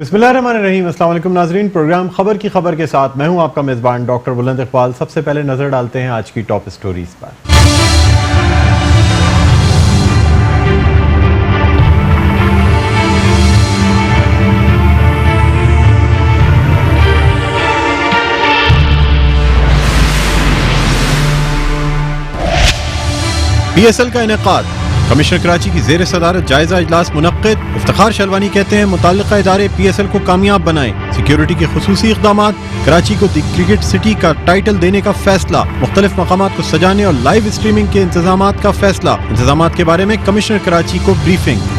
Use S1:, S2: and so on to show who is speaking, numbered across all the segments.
S1: बिस्मिल्लाहिर्रहमानिर्रहीम। अस्सलाम वालेकुम नाज़रीन, प्रोग्राम खबर की खबर के साथ मैं हूं आपका मेज़बान डॉक्टर बुलंद इकबाल। सबसे पहले नजर डालते हैं आज की टॉप स्टोरीज पर। PSL का इनेकाद, कमिश्नर कराची की ज़ेर सदारत जायजा इजलास मुनक्किद। इफ्तिखार शलवानी कहते हैं मुताल्लिका इदारे PSL को कामयाब बनाएं। सिक्योरिटी के खुसूसी इक़दामात, कराची को दी क्रिकेट सिटी का टाइटल देने का फैसला, मुख्तलिफ मकामात को सजाने और लाइव स्ट्रीमिंग के इंतजामात का फैसला। इंतजामात के बारे में कमिश्नर कराची को ब्रीफिंग।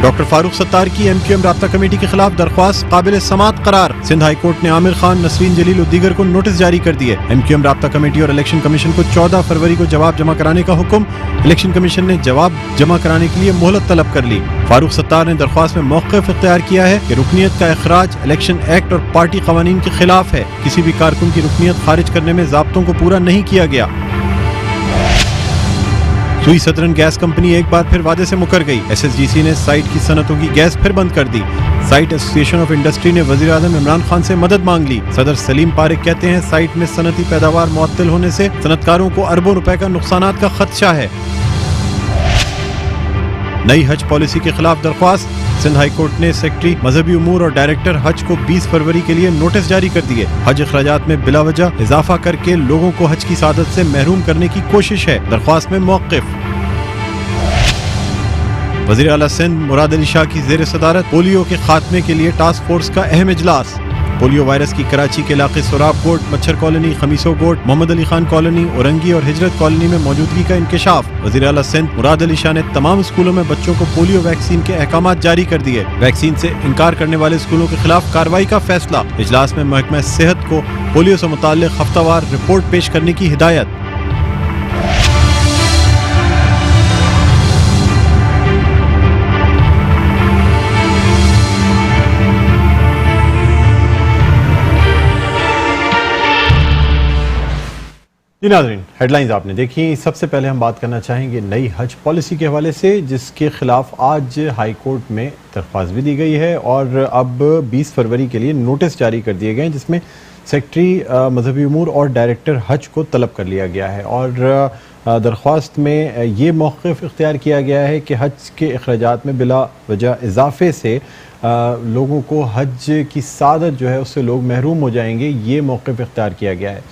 S1: डॉक्टर फारूक सत्तार की MQM राब्ता कमेटी के खिलाफ दरख्वास्त काबिल समात करार। सिंध हाई कोर्ट ने आमिर खान, नसरीन जलील और दीगर को नोटिस जारी कर दिए। MQM राब्ता कमेटी और इलेक्शन कमीशन को 14 फरवरी को जवाब जमा कराने का हुक्म। इलेक्शन कमीशन ने जवाब जमा कराने के लिए मोहलत तलब कर ली। फारूक सत्तार ने दरख्वास्त में मौक़िफ़ इख्तियार किया है कि रुकनीत का इखराज इलेक्शन एक्ट और पार्टी कवानीन के खिलाफ है। किसी भी कारकुन की रुकनीत खारिज करने में ज़ाब्तों को पूरा नहीं किया गया। सुई सदरन गैस कंपनी एक बार फिर वादे से मुकर गई। SSGC ने साइट की सनतों की गैस फिर बंद कर दी। साइट एसोसिएशन ऑफ इंडस्ट्री ने वज़ीर आज़म इमरान खान से मदद मांग ली। सदर सलीम पारिक कहते हैं साइट में सनती पैदावार मुअत्तल होने से सनतकारों को अरबों रुपए का नुकसानात का खदशा है। नई हज पॉलिसी के खिलाफ दरख्वास्त, सिंध हाई कोर्ट ने सेक्रेटरी मजहबी उमूर और डायरेक्टर हज को 20 फरवरी के लिए नोटिस जारी कर दिए। हज अखराजात में बिला वजह इजाफा करके लोगों को हज की सादत से महरूम करने की कोशिश है। दरख्वास्त में मौक़िफ़। वज़ीर आला सिंध मुराद अली शाह की ज़ेर सदारत पोलियो के खात्मे के लिए टास्क फोर्स का अहम इजलास। पोलियो वायरस की कराची के इलाके सोराब कोट, मच्छर कॉलोनी, खमीसो कोट, मोहम्मद अली खान कॉलोनी, औरंगी और हिजरत कॉलोनी में मौजूदगी का इंकशाफ। वज़ीर आला सिंध मुराद अली शाह ने तमाम स्कूलों में बच्चों को पोलियो वैक्सीन के अहकामात जारी कर दिए। वैक्सीन से इनकार करने वाले स्कूलों के खिलाफ कार्रवाई का फैसला। इजलास में महकमा सेहत को पोलियो से मुताल्लिक हफ्तावार रिपोर्ट पेश करने की हिदायत। जी नाज़रीन, हेडलाइंस आपने देखी। सबसे पहले हम बात करना चाहेंगे नई हज पॉलिसी के हवाले से, जिसके खिलाफ आज हाई कोर्ट में दरख्वास्त भी दी गई है और अब 20 फरवरी के लिए नोटिस जारी कर दिए गए हैं, जिसमें सेक्रेटरी मजहबी उमूर और डायरेक्टर हज को तलब कर लिया गया है। और दरख्वास्त में ये मौक़िफ़ इख्तियार किया गया है कि हज के अखराजात में बिला वजह इजाफे से लोगों को हज की सादत जो है उससे लोग महरूम हो जाएंगे। ये मौक़िफ़ इख्तियार किया गया है।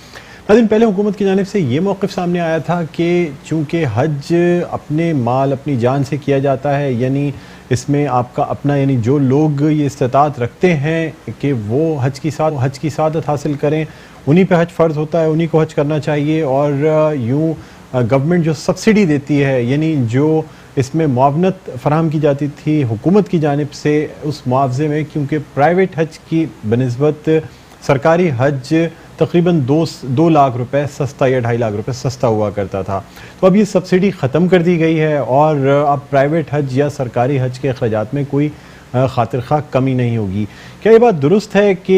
S1: दिन पहले हुकूमत की जानिब से ये मौक़िफ़ सामने आया था कि चूँकि हज अपने माल अपनी जान से किया जाता है, यानी इसमें आपका अपना, यानी जो लोग ये इस्तिताअत रखते हैं कि वो हज की सादत हासिल करें, उन्हीं पे हज फ़र्ज़ होता है, उन्हीं को हज करना चाहिए। और यूँ गवर्नमेंट जो सब्सिडी देती है, यानी जो इसमें मुआवनत फराहम की जाती थी हुकूमत की जानिब से, उस मुआवजे में क्योंकि प्राइवेट हज की बनिस्बत सरकारी हज तकरीबन 2 लाख रुपए सस्ता या 2.5 लाख रुपए सस्ता हुआ करता था। तो अब ये सब्सिडी ख़त्म कर दी गई है और अब प्राइवेट हज या सरकारी हज के अखराजात में कोई खातिर खा कमी नहीं होगी। क्या ये बात दुरुस्त है कि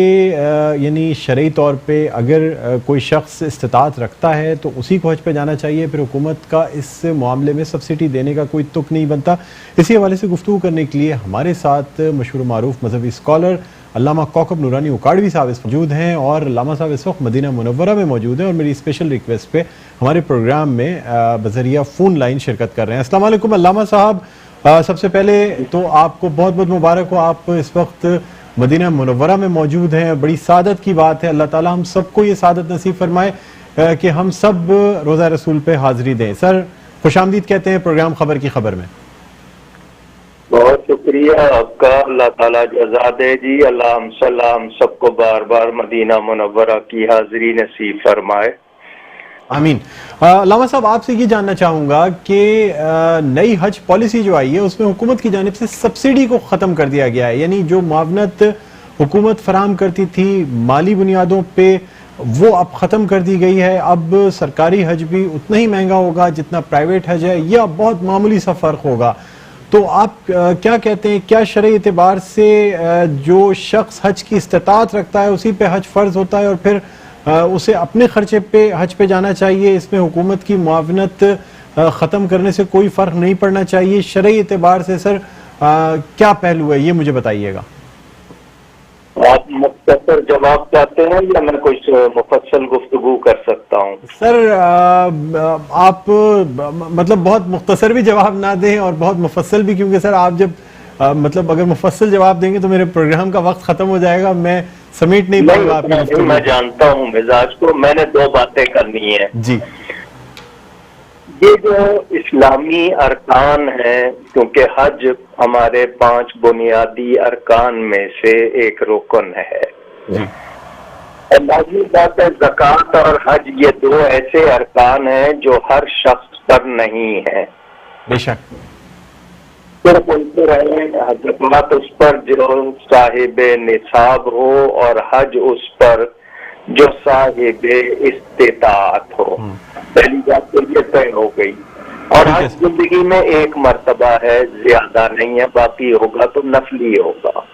S1: यानी शरई तौर पे अगर कोई शख्स इस्तिताअत रखता है तो उसी को हज पे जाना चाहिए, फिर हुकूमत का इस मामले में सब्सिडी देने का कोई तुक नहीं बनता? इसी हवाले से गुफ्तगू करने के लिए हमारे साथ मशहूर मारूफ मजहबी स्कॉलर अल्लामा कौकब नूरानी उकाड़वी साहब इस मौजूद हैं और अल्लामा साहब इस वक्त मदीना मुनव्वरा में मौजूद हैं और मेरी स्पेशल रिक्वेस्ट पे हमारे प्रोग्राम में बज़रिया फ़ोन लाइन शिरकत कर रहे हैं। अस्सलाम वालेकुम अल्लामा साहब, सबसे पहले तो आपको बहुत बहुत मुबारक हो, आप इस वक्त मदीना मुनव्वरा में मौजूद हैं। बड़ी सादत की बात है, अल्लाह ताला हम सबको ये सादत नसीब फरमाए कि हम सब रोज़ा रसूल पे हाज़िरी दें। सर खुशामदीद कहते हैं प्रोग्राम खबर की खबर में।
S2: बहुत शुक्रिया आपका, अल्लाह ताला जज़ा दे जी। अल्लाह हम सलाम सबको बार बार मदीना मुनव्वरा की हाजिरी नसीब फरमाए,
S1: आमीन। अल्लामा साहब, आपसे ये जानना चाहूँगा कि नई हज पॉलिसी जो आई है उसमें हुकूमत की जानिब से सब्सिडी को ख़त्म कर दिया गया है, यानी जो मुआवनत हुकूमत फराहम करती थी माली बुनियादों पे, वो अब ख़त्म कर दी गई है। अब सरकारी हज भी उतना ही महंगा होगा जितना प्राइवेट हज है, या बहुत मामूली सा फ़र्क होगा? तो आप क्या कहते हैं, क्या शरई एतबार से जो शख्स हज की इस्तिताअत रखता है उसी पे हज फ़र्ज़ होता है और फिर उसे अपने खर्चे पे हज पे जाना चाहिए, इसमें हुकूमत की मुआवनत ख़त्म करने से कोई फ़र्क नहीं पड़ना चाहिए? शरई एतबार से सर क्या पहलू है, ये मुझे बताइएगा।
S2: आप मुख्तसर जवाब चाहते हैं या मैं कुछ मुफस्सल गुफ्तगू कर सकता हूँ?
S1: सर आप मतलब बहुत मुख्तसर भी जवाब ना दें और बहुत मुफस्सल भी, क्योंकि सर आप जब मतलब अगर मुफस्सल जवाब देंगे तो मेरे प्रोग्राम का वक्त खत्म हो जाएगा, मैं समेट नहीं पाऊंगा आपकी।
S2: मैं जानता हूँ मिजाज को, मैंने दो बातें करनी है
S1: जी।
S2: ये जो इस्लामी अरकान है, क्योंकि हज हमारे 5 बुनियादी अरकान में से एक रुकन है
S1: जी।
S2: और लाज़मी बात है ज़कात और हज ये दो ऐसे अरकान हैं जो हर शख्स पर नहीं है।
S1: बेशक
S2: सिर्फ उनसे रहे, ज़कात उस पर जो साहिब निसाब हो और हज उस पर जो साहिब इस्तिताअत हो। पहली बात तो ये तय हो गई। और हज जिंदगी में एक मर्तबा है, ज्यादा नहीं है, बाकी होगा तो नफली होगा।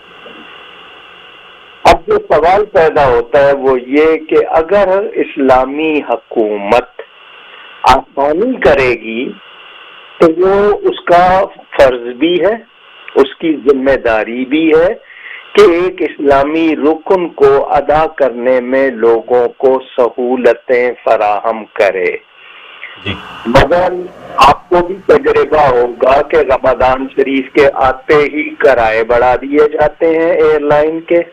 S2: अब जो सवाल पैदा होता है वो ये कि अगर इस्लामी हुकूमत आसानी करेगी तो वो उसका फर्ज भी है, उसकी जिम्मेदारी भी है कि एक इस्लामी रुकन को अदा करने में लोगों को सहूलतें फराहम करे। मगर आपको भी तजर्बा होगा कि रमजान शरीफ के आते ही किराए बढ़ा दिए जाते हैं, एयरलाइन के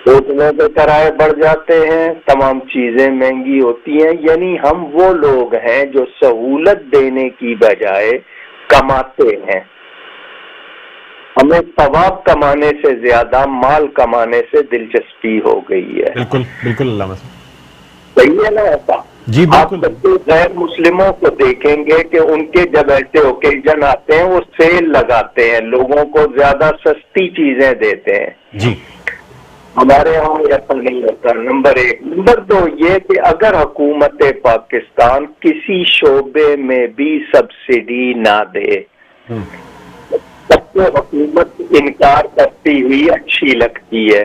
S2: होटलों के किराए बढ़ जाते हैं, तमाम चीजें महंगी होती हैं। यानी हम वो लोग हैं जो सहूलत देने की बजाय कमाते हैं। हमें सवाब कमाने से ज्यादा माल कमाने से दिलचस्पी हो गई है।
S1: बिल्कुल बिल्कुल अल्लाह
S2: सही है ना ऐसा?
S1: जी बिल्कुल।
S2: आप गैर मुस्लिमों को देखेंगे कि उनके जब ऐसे ओकेजन आते हैं वो सेल लगाते हैं, लोगों को ज्यादा सस्ती चीजें देते हैं।
S1: जी।
S2: हमारे यहाँ ऐसा नहीं होता, नंबर 1। नंबर 2 ये कि अगर हुकूमत पाकिस्तान किसी शोबे में भी सब्सिडी ना दे तब तो हुकूमत इनकार करती हुई अच्छी लगती है।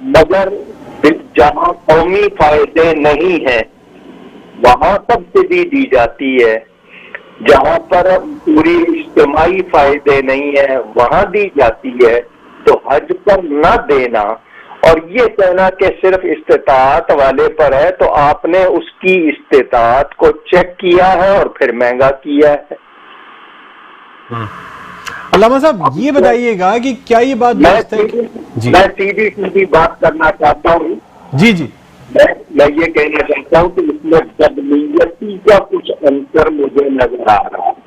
S2: मगर जहाँ कौमी फायदे नहीं है वहाँ सब्सिडी दी जाती है, जहाँ पर पूरी इज्तिमाई फायदे नहीं है वहाँ दी जाती है। तो हज पर न देना और ये कहना कि सिर्फ इस्तिताअत वाले पर है, तो आपने उसकी इस्तिताअत को चेक किया है और फिर महंगा किया है।
S1: अल्लामा साहब ये बताइएगा कि क्या ये बात दुरुस्त है? जी
S2: मैं सीधी बात करना चाहता हूँ। जी जी मैं ये कहना चाहता हूँ कि इसमें बदनीयती का कुछ अंतर मुझे नजर आ रहा है।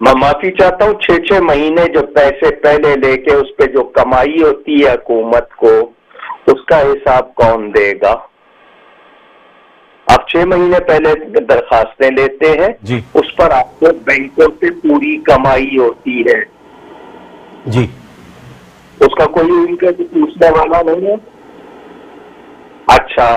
S2: मैं माफी चाहता हूँ, 6-6 महीने जो पैसे पहले लेके उस पे जो कमाई होती है हुकूमत को, उसका हिसाब कौन देगा? आप 6 महीने पहले दरखास्तें लेते हैं जी। उस पर आपको बैंकों से पूरी कमाई होती है जी, उसका कोई उनके पूछने वाला नहीं है। अच्छा,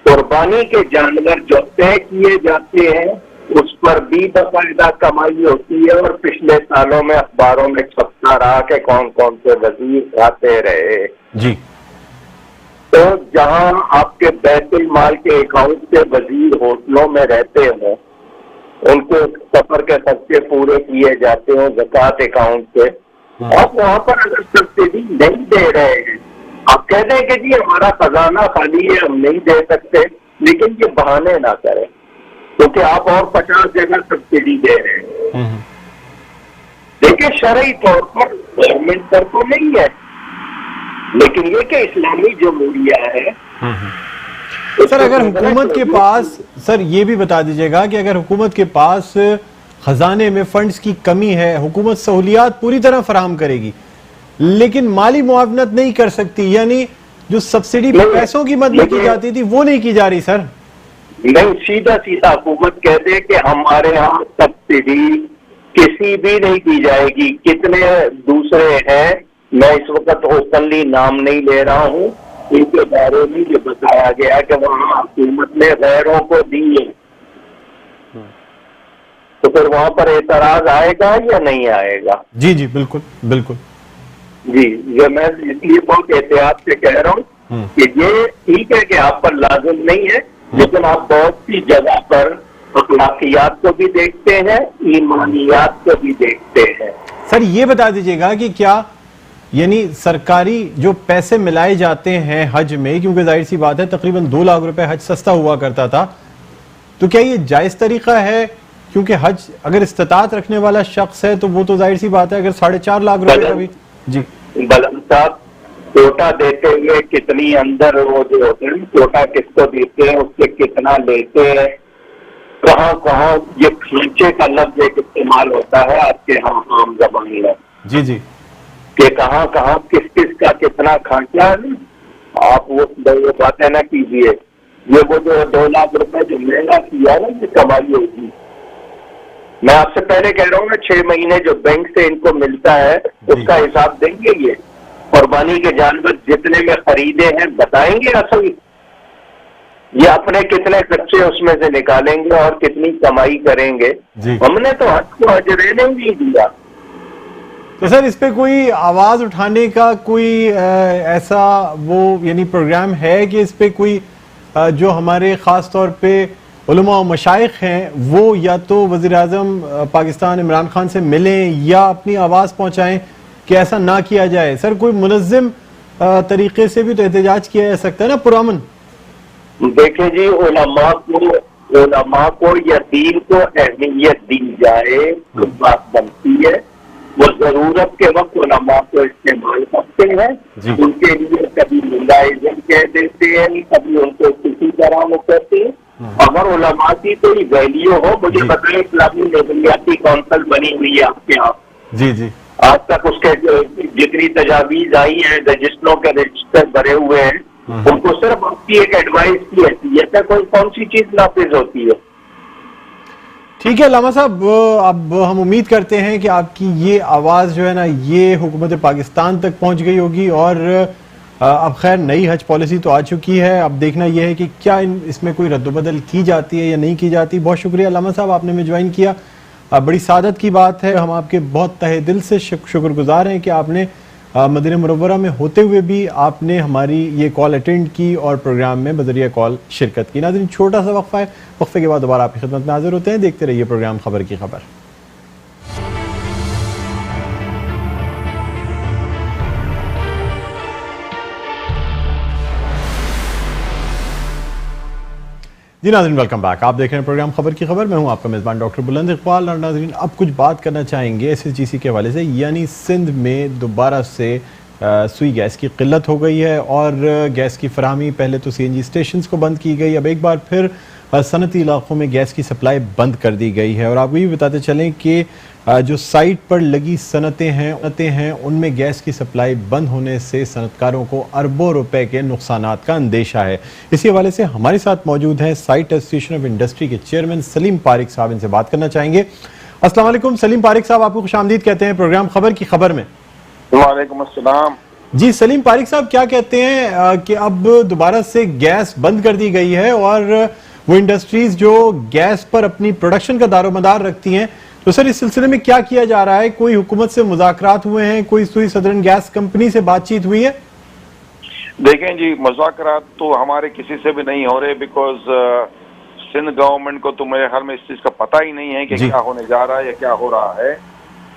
S2: कुर्बानी के जानवर जो तय किए जाते हैं उस पर भी बाकायदा कमाई होती है और पिछले सालों में अखबारों में छपता रहा कि कौन कौन से वजीर आते रहे जी। तो जहां आपके बैतुल माल के अकाउंट से वजीर होटलों में रहते हों, उनको सफर के खर्चे पूरे किए जाते हों ज़कात अकाउंट से, और वहां पर अगर सब्सिडी नहीं दे रहे हैं, आप कह दें कि जी हमारा खजाना खाली है हम नहीं दे सकते, लेकिन ये बहाने ना करें क्योंकि आप और 50 जगह सब्सिडी दे रहे हैं। देखिए शरई तौर पर गवर्नमेंट पर तो नहीं है, लेकिन ये कि इस्लामी जमहूरिया है।
S1: सर अगर हुकूमत के पास, सर ये भी बता दीजिएगा कि अगर हुकूमत के पास खजाने में फंड्स की कमी है, हुकूमत सहूलियात पूरी तरह फराहम करेगी लेकिन माली मुआवनत नहीं कर सकती, यानी जो सब्सिडी पैसों की मदद की जाती थी वो नहीं की जा रही सर?
S2: नहीं, सीधा सीधा हुकूमत कह दे कि हमारे यहाँ सब्सिडी किसी भी नहीं की जाएगी। कितने दूसरे हैं, मैं इस वक्त ओपनली नाम नहीं ले रहा हूँ, इनके बारे में ये बताया गया कि वहाँ हुकूमत ने गैरों को दिए, तो फिर वहां पर एतराज आएगा या नहीं आएगा?
S1: जी जी बिल्कुल बिल्कुल
S2: जी। ये मैं इसलिए बहुत एहतियात से कह रहा हूँ कि ये ठीक है कि आप पर लाजिम नहीं है, लेकिन आप बहुत सी जगह पर अखलाकियात को भी देखते हैं, ईमानियात को भी देखते हैं।
S1: सर ये बता दीजिएगा कि क्या यानी सरकारी जो पैसे मिलाए जाते हैं हज में, क्योंकि जाहिर सी बात है तकरीबन 2 लाख रुपए हज सस्ता हुआ करता था, तो क्या ये जायज तरीका है? क्योंकि हज अगर इस्तिताअत रखने वाला शख्स है तो वो तो जाहिर सी बात है, अगर 4.5 लाख रुपए का भी। जी
S2: बलम साहब, कोटा देते हुए कितनी अंदर वो जो होते हैं कोटा किसको देते हैं, उससे कितना लेते हैं, कहाँ कहाँ ये खींचे का लफ्ज एक इस्तेमाल होता है आपके यहाँ आम जबान में।
S1: जी जी,
S2: कि कहाँ कहाँ किस किस का कितना खर्चा है। आप वो बातें ना कीजिए। ये वो जो 2 लाख रुपए जो महंगा किया ना, ये कमाई होगी। मैं आपसे पहले कह रहा हूँ ना, 6 महीने जो बैंक से इनको मिलता है उसका हिसाब देंगे। ये कुर्बानी के जानवर जितने में खरीदे हैं बताएंगे असल, ये अपने कितने खर्चे उसमें से निकालेंगे और कितनी कमाई करेंगे। हमने तो हज को हज रहने नहीं दिया।
S1: तो सर इस पे कोई आवाज उठाने का कोई ऐसा वो यानी प्रोग्राम है कि इस पे कोई जो हमारे खास तौर पे उलमा और मशाइख हैं वो या तो वज़ीर-ए-आज़म पाकिस्तान इमरान खान से मिलें या अपनी आवाज पहुंचाएं कि ऐसा ना किया जाए? सर कोई मुनज़्ज़म तरीके से भी तो एहतजाज किया जा सकता है ना पुरअमन।
S2: देखें जी, उलमा को या दीन को अहमियत दी जाए तो बात बनती है। वो जरूरत के वक्त उलमा को इस्तेमाल करते हैं, उनके लिए कभी मुलाजिम कह देते हैं, कभी उनको किसी तरह वो कहते हैं। अगर उलमा की कोई वैल्यू हो, मुझे बताएं इस्लामी नजरियाती काउंसिल बनी हुई है आपके यहाँ? जी जी, आज तक उसके जितनी तजावीज आई हैं, रजिस्ट्रों के रजिस्टर भरे हुए हैं, उनको सिर्फ आपकी एक एडवाइस की हैसियत है, कोई कौन सी चीज नाफिज होती है?
S1: ठीक है लामा साहब, अब हम उम्मीद करते हैं कि आपकी ये आवाज़ जो है ना ये हुकूमत पाकिस्तान तक पहुंच गई होगी। और अब खैर नई हज पॉलिसी तो आ चुकी है, अब देखना यह है कि क्या इसमें कोई रद्दबदल की जाती है या नहीं की जाती। बहुत शुक्रिया लामा साहब, आपने में ज्वाइन किया, बड़ी सादत की बात है। हम आपके बहुत तहे दिल से शुक्रगुजार हैं कि आपने मदीना मुनव्वरा में होते हुए भी आपने हमारी ये कॉल अटेंड की और प्रोग्राम में बजरिया कॉल शिरकत की। नाज़रीन छोटा सा वक्फा है, वक्फे के बाद दोबारा आपकी खिदमत में हाजिर होते हैं। देखते रहिए प्रोग्राम खबर की खबर। जी नाज़रीन वेलकम बैक, आप देख रहे हैं प्रोग्राम खबर की खबर। मैं हूं आपका मेज़बान डॉक्टर बुलंद इकबाल। और नाज़रीन अब कुछ बात करना चाहेंगे SSGC के हवाले से, यानी सिंध में दोबारा से सुई गैस की किल्लत हो गई है और गैस की फराहमी पहले तो CNG स्टेशन को बंद की गई, अब एक बार फिर सनती इलाकों में गैस की सप्लाई बंद कर दी गई है। और आपको ये बताते चलें कि जो साइट पर लगी सनतें हैं उनमें गैस की सप्लाई बंद होने से सनतकारों को अरबों रुपए के नुकसानात का अंदेशा है। इसी हवाले से हमारे साथ मौजूद हैं साइट एसोसिएशन ऑफ इंडस्ट्री के चेयरमैन सलीम पारिक साहब, इनसे बात करना चाहेंगे। अस्सलाम वालेकुम सलीम पारिक साहब, आपको खुशामदीद कहते हैं प्रोग्राम खबर की खबर में।
S3: वालेकुम अस्सलाम।
S1: जी सलीम पारिक साहब, क्या कहते हैं कि अब दोबारा से गैस बंद कर दी गई है और वो इंडस्ट्रीज जो गैस पर अपनी प्रोडक्शन का दारोमदार रखती हैं, तो सर इस सिलसिले में क्या किया जा रहा है? कोई हुकूमत से मुज़ाकरात हुए हैं? कोई सुई सदरन गैस कंपनी से बातचीत हुई है?
S3: देखें जी, मुज़ाकरात तो हमारे किसी से भी नहीं हो रहे, बिकॉज सिंध गवर्नमेंट को तो मेरे ख्याल में इस चीज का पता ही नहीं है कि क्या होने जा रहा है या क्या हो रहा है।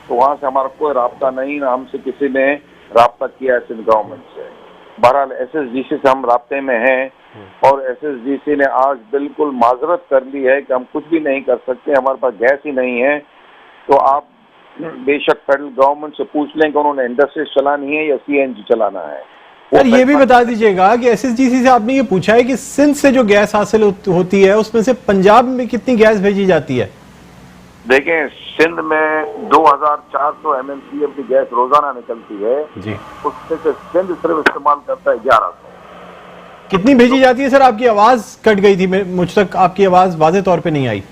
S3: तो वहां से हमारा कोई राब्ता नहीं, ना हमसे किसी ने राब्ता किया है सिंध गवर्नमेंट से। बहरहाल SSGC से हम राब्ते में हैं और SSGC ने आज बिल्कुल माजरत कर ली है कि हम कुछ भी नहीं कर सकते, हमारे पास गैस ही नहीं है। तो आप बेशक फेडरल गवर्नमेंट से पूछ लें कि उन्होंने इंडस्ट्रीज चलानी है या CNG चलाना है।
S1: सर ये भी बता दीजिएगा कि SSGC से आपने ये पूछा है कि सिंध से जो गैस हासिल होती है उसमें से पंजाब में कितनी गैस भेजी जाती है?
S3: देखें, सिंध में 2400 MMCF की गैस रोजाना निकलती है जी, उसमें से सिंध सिर्फ इस्तेमाल करता है 1100।
S1: कितनी भेजी जाती है? सर आपकी आवाज कट गई थी, मुझ तक आपकी आवाज वाज़ेह तौर पे नहीं आई।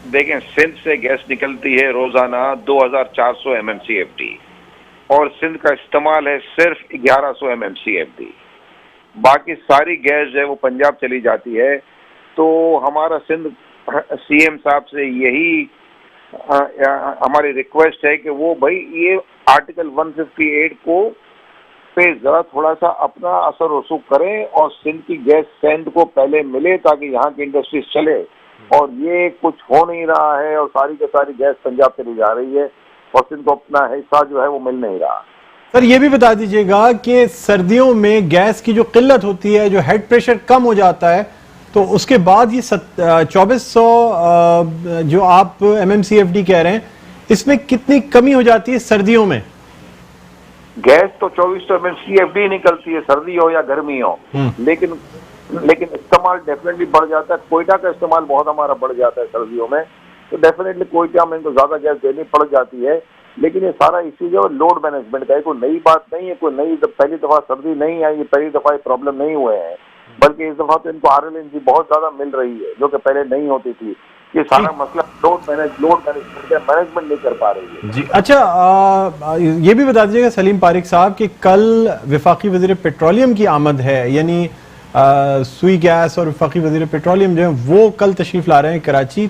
S3: देखें, सिंध से गैस निकलती है रोजाना 2400 MMCFD और सिंध का इस्तेमाल है सिर्फ 1100 MMCFD। बाकी सारी गैस जो है वो पंजाब चली जाती है। तो हमारा सिंध CM साहब से यही हमारी रिक्वेस्ट है कि वो भाई ये आर्टिकल 158 को पे जरा थोड़ा सा अपना असर रसूख करें और सिंध की गैस सिंध को पहले मिले ताकि यहाँ की इंडस्ट्रीज चले। और ये कुछ हो नहीं रहा है और सारी की सारी गैस पंजाब चली जा रही है और सिंध को अपना हिस्सा जो है वो मिल नहीं रहा।
S1: सर ये भी बता दीजिएगा कि सर्दियों में गैस की जो किल्लत होती है, जो हेड प्रेशर कम हो जाता है, तो उसके बाद ये 2400 जो आप MMCFD कह रहे हैं, इसमें कितनी कमी हो जाती है सर्दियों में?
S3: गैस तो 2400 MMCFD निकलती है, सर्दी हो या गर्मी हो, लेकिन इस्तेमाल डेफिनेटली बढ़ जाता है। कोयटा का इस्तेमाल बहुत हमारा बढ़ जाता है सर्दियों में, तो डेफिनेटली कोयटा में तो ज्यादा गैस देनी पड़ जाती है। लेकिन ये सारा इश्यू जो है लोड मैनेजमेंट का है, कोई नई बात नहीं है, कोई नई पहली दफा सर्दी नहीं आई, ये पहली दफा ये प्रॉब्लम नहीं हुए हैं, बल्कि इस दफा तो इनको RLNG बहुत ज्यादा मिल रही है जो कि पहले नहीं होती थी। ये सारा मसला लोड मैनेजमेंट नहीं कर पा रही है।
S1: जी अच्छा, ये भी बता दीजिएगा सलीम पारिक साहब कि कल वफाकी वजीर पेट्रोलियम की आमद है, यानी सुई गैस और वफाकी वजीर पेट्रोलियम जो है वो कल तशरीफ ला रहे हैं कराची।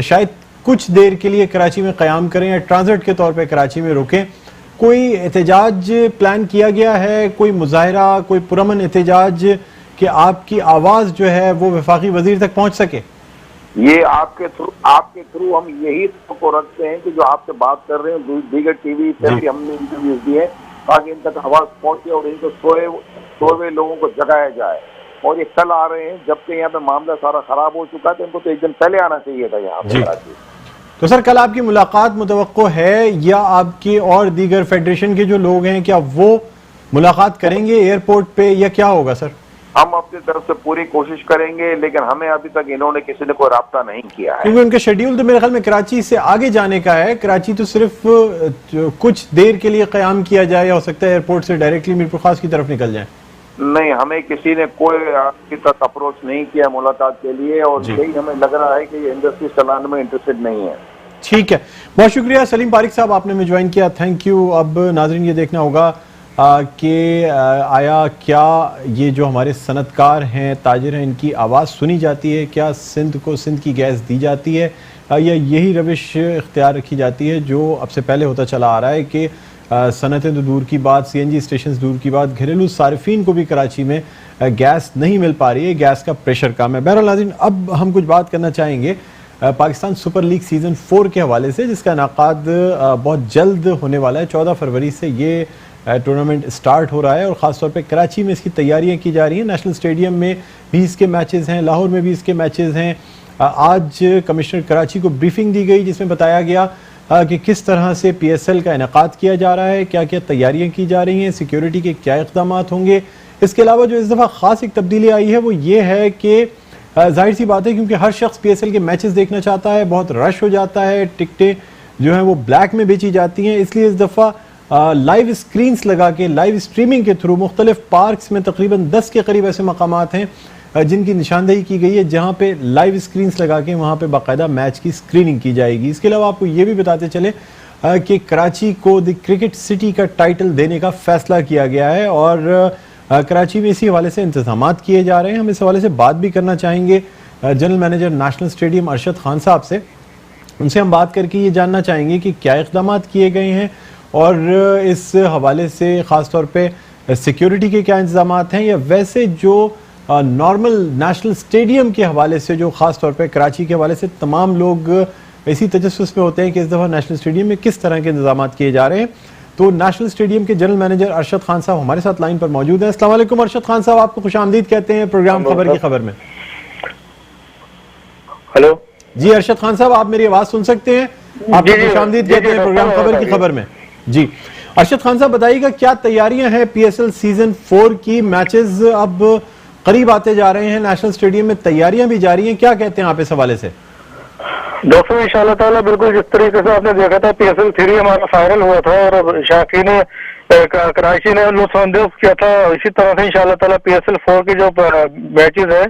S1: शायद कुछ देर के लिए कराची में क़याम करें या ट्रांजिट के तौर पे कराची में रुकें। कोई एहतजाज प्लान किया गया है, कोई मुजाहरा, कोई पुरअमन एहतजाज कि आपकी आवाज़ जो है वो वफाकी वजीर तक पहुँच सके?
S3: ये आपके थ्रू हम यही को रखते हैं कि जो आपसे बात कर रहे हैं दीगर टीवी पे भी हमने इंटरव्यूज दिए ताकि इन तक आवाज पहुंचे और इनको सोए हुए लोगों को जगाया जाए। और ये कल आ रहे हैं, जबकि यहाँ पे मामला सारा खराब हो चुका था, इनको तो एक दिन पहले आना चाहिए था यहाँ पे।
S1: तो सर कल आपकी मुलाकात मुतवक्को है या आपकी और दीगर फेडरेशन के जो लोग हैं क्या वो मुलाकात करेंगे एयरपोर्ट पे या क्या होगा सर?
S3: हम अपनी तरफ से पूरी कोशिश करेंगे, लेकिन हमें अभी तक इन्होंने किसी ने कोई राब्ता नहीं किया है,
S1: क्योंकि उनका शेड्यूल तो मेरे ख्याल में कराची से आगे जाने का है। कराची तो सिर्फ कुछ देर के लिए क़याम किया जाए, या हो सकता है एयरपोर्ट से डायरेक्टली मीरपुर खास की तरफ निकल जाए।
S3: नहीं, हमें किसी ने कोई अभी तक अप्रोच नहीं किया मुलाकात के लिए, और यही हमें लग रहा है कि ये इंडस्ट्री चलाने में इंटरेस्टेड नहीं है।
S1: ठीक है, बहुत शुक्रिया सलीम पारिक साहब, आपने हमें ज्वाइन किया, थैंक यू। अब नाज़रीन ये देखना होगा कि आया क्या ये जो हमारे सनतकार हैं, ताजिर हैं, इनकी आवाज़ सुनी जाती है, क्या सिंध को सिंध की गैस दी जाती है, या यही रविश इख्तियार रखी जाती है जो अब से पहले होता चला आ रहा है कि सनतें तो दूर की बात, CNG स्टेशन दूर की बात, घरेलू सारिफीन को भी कराची में गैस नहीं मिल पा रही है, गैस का प्रेशर कम है। बहरहाल नाज़रीन, अब हम कुछ बात करना चाहेंगे पाकिस्तान सुपर लीग सीज़न 4 के हवाले से, जिसका इनाकाद बहुत जल्द होने वाला है। 14 फरवरी से ये टूर्नामेंट स्टार्ट हो रहा है और ख़ासतौर पे कराची में इसकी तैयारियां की जा रही हैं। नेशनल स्टेडियम में भी इसके मैचेस हैं, लाहौर में भी इसके मैचेस हैं। आज कमिश्नर कराची को ब्रीफिंग दी गई जिसमें बताया गया कि किस तरह से PSL का इनेकाद किया जा रहा है, क्या क्या तैयारियां की जा रही हैं, सिक्योरिटी के क्या इक़दाम होंगे। इसके अलावा जो इस दफ़ा ख़ास एक तब्दीली आई है वो ये है कि जाहिर सी बात है क्योंकि हर शख्स PSL के मैचेस देखना चाहता है, बहुत रश हो जाता है, टिकटें जो हैं वो ब्लैक में बेची जाती हैं, इसलिए इस दफ़ा लाइव स्क्रीन्स लगा के लाइव स्ट्रीमिंग के थ्रू मुख्तलिफ पार्क्स में तकरीबन 10 के करीब ऐसे मकामात हैं जिनकी निशानदेही की गई है जहां पे लाइव स्क्रीन्स लगा के वहां पे बाकायदा मैच की स्क्रीनिंग की जाएगी। इसके अलावा आपको ये भी बताते चले कि कराची को द क्रिकेट सिटी का टाइटल देने का फैसला किया गया है और कराची में इसी हवाले से इंतजाम किए जा रहे हैं। हम इस हवाले से बात भी करना चाहेंगे general manager national stadium Arshad Khan साहब से। उनसे हम बात करके ये जानना चाहेंगे कि क्या इक़दाम किए गए हैं और इस हवाले से ख़ास तौर पे सिक्योरिटी के क्या इंतजाम हैं, या वैसे जो नॉर्मल नेशनल स्टेडियम के हवाले से जो ख़ास तौर पे कराची के हवाले से तमाम लोग इसी तजस्सुस में होते हैं कि इस दफ़ा नेशनल स्टेडियम में किस तरह के इंतजाम किए जा रहे हैं। तो नेशनल स्टेडियम के जनरल मैनेजर अरशद खान साहब हमारे साथ लाइन पर मौजूद हैं। अस्सलाम वालेकुम अरशद खान साहब, आपको खुशामदीद कहते हैं प्रोग्राम खबर की खबर में।
S2: हेलो
S1: जी अरशद खान साहब, आप मेरी आवाज़ सुन सकते हैं? आपको खुशामदीद कहते हैं प्रोग्राम खबर की खबर में। जी अरशद खान साहब, बताइएगा क्या तैयारियां हैं PSL सीजन 4 की? मैचेस अब करीब आते जा रहे हैं, नेशनल स्टेडियम में तैयारियां भी जारी हैं, क्या कहते हैं आप इस हवाले से?
S4: डॉक्टर इंशाल्लाह ताला बिल्कुल जिस तरीके से आपने देखा था PSL 3 हमारा फाइनल हुआ था और शाकीन ने कराची ने लुत्फानंदोज़ किया था, इसी तरह से इंशाल्लाह ताला PSL 4 के जो मैचेस है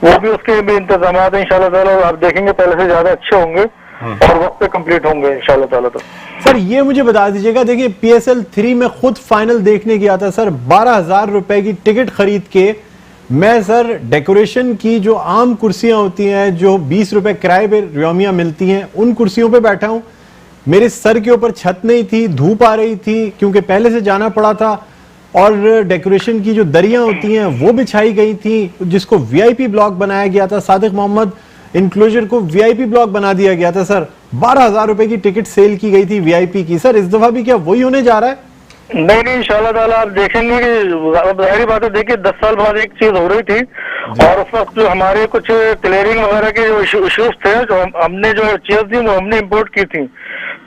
S4: वो भी उसके भी इंतजाम है इंशाल्लाह ताला, आप देखेंगे पहले से ज्यादा अच्छे होंगे और वक्त पे कंप्लीट होंगे इंशाल्लाह ताला। तो
S1: सर ये मुझे बता दीजिएगा, देखिए PSL 3 में खुद फाइनल देखने गया था सर, 12,000 रुपए की टिकट खरीद के मैं सर डेकोरेशन की जो आम कुर्सियां होती हैं जो 20 रुपए किराए पे योमिया मिलती हैं उन कुर्सियों पे बैठा हूं। मेरे सर के ऊपर छत नहीं थी, धूप आ रही थी क्योंकि पहले से जाना पड़ा था, और डेकोरेशन की जो दरियां होती हैं वो बिछाई गई थी, जिसको वीआईपी ब्लॉक बनाया गया था। सादिक मोहम्मद इंक्लोजर को वीआईपी ब्लॉक बना दिया गया था सर। 12,000 रुपए की टिकट सेल की गई थी वीआईपी की। सर इस दफा भी क्या वही होने जा रहा है?
S4: नहीं, इंशाल्लाह ताला आप देखेंगे कि जाहिर बात है, देखिए 10 साल बाद एक चीज हो रही थी और उस वक्त जो हमारे कुछ क्लियरिंग वगैरह के जो इश्यूज थे, जो हमने जो चीज थी वो हमने इम्पोर्ट की थी,